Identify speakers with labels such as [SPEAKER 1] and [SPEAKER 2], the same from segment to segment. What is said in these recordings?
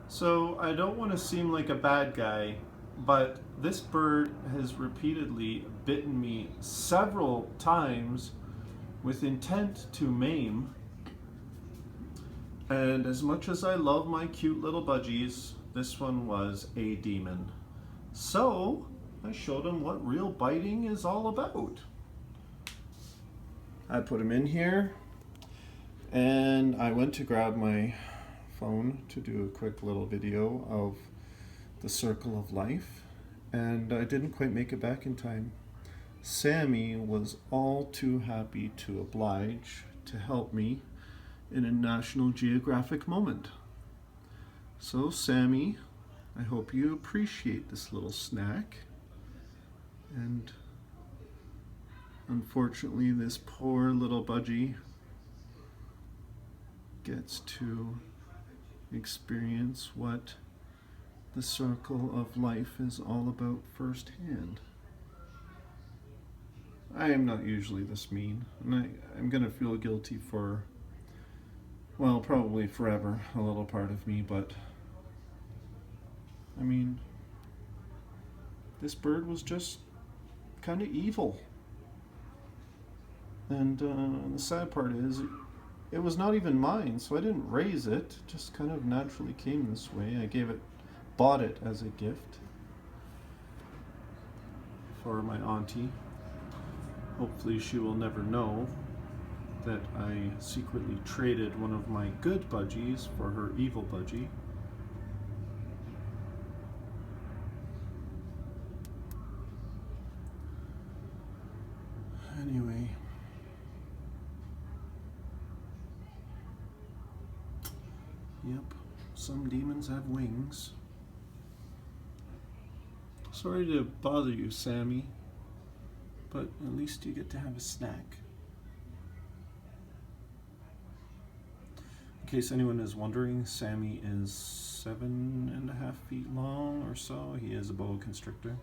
[SPEAKER 1] So I don't want to seem like a bad guy, but this bird has repeatedly bitten me several times with intent to maim. And as much as I love my cute little budgies, this one was a demon. So I showed him what real biting is all about. I put him in here and I went to grab my phone to do a quick little video of the circle of life, and I didn't quite make it back in time. Sammy was all too happy to oblige to help me in a National Geographic moment. So Sammy, I hope you appreciate this little snack. And unfortunately this poor little budgie gets to experience what the circle of life is all about firsthand. I am not usually this mean, and I'm gonna feel guilty for, well, probably forever, a little part of me, but I mean, this bird was just kind of evil. And the sad part is, it was not even mine, so I didn't raise it. It just kind of naturally came this way. I bought it as a gift for my auntie. Hopefully she will never know that I secretly traded one of my good budgies for her evil budgie. Anyway. Yep, some demons have wings. Sorry to bother you, Sammy, but at least you get to have a snack. In case anyone is wondering, Sammy is 7.5 feet long or so. He is a boa constrictor,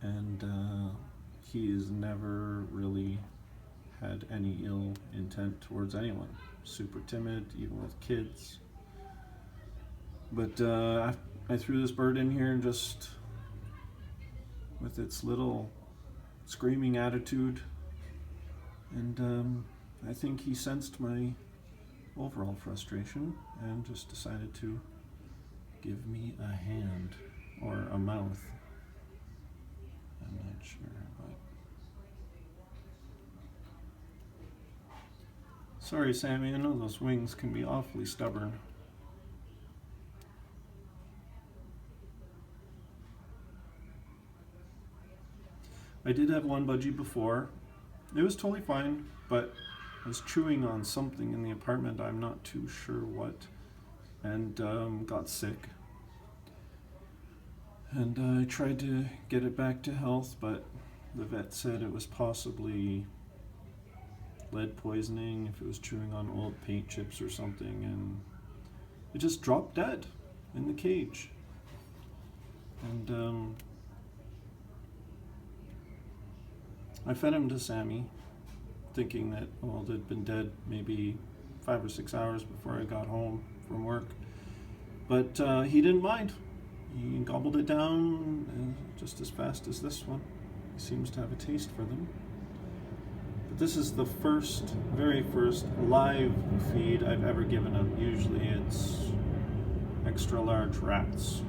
[SPEAKER 1] and he has never really had any ill intent towards anyone. Super timid, even with kids. But I threw this bird in here and just, with its little screaming attitude, and I think he sensed my overall frustration and just decided to give me a hand or a mouth. I'm not sure, but sorry, Sammy, I know those wings can be awfully stubborn. I did have one budgie before. It was totally fine, but I was chewing on something in the apartment, I'm not too sure what, and got sick. And I tried to get it back to health, but the vet said it was possibly lead poisoning if it was chewing on old paint chips or something, and it just dropped dead in the cage. And I fed him to Sammy, thinking that, well, they'd been dead maybe 5 or 6 hours before I got home from work. But he didn't mind. He gobbled it down just as fast as this one. He seems to have a taste for them. But this is the very first live feed I've ever given him. Usually it's extra large rats.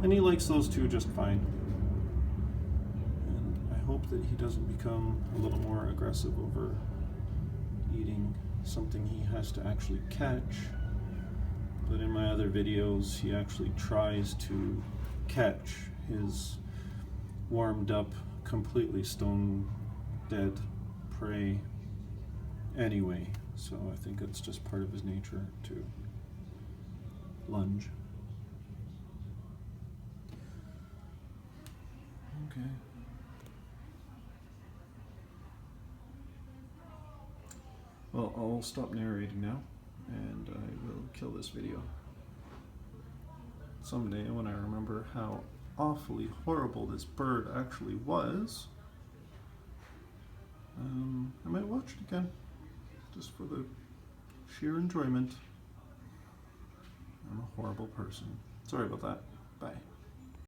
[SPEAKER 1] And he likes those two just fine. I hope that he doesn't become a little more aggressive over eating something he has to actually catch. But in my other videos, he actually tries to catch his warmed up, completely stone dead prey anyway. So I think it's just part of his nature to lunge. Okay. Well, I'll stop narrating now, and I will kill this video. Someday, when I remember how awfully horrible this bird actually was, I might watch it again, just for the sheer enjoyment. I'm horrible person. Sorry about that. Bye.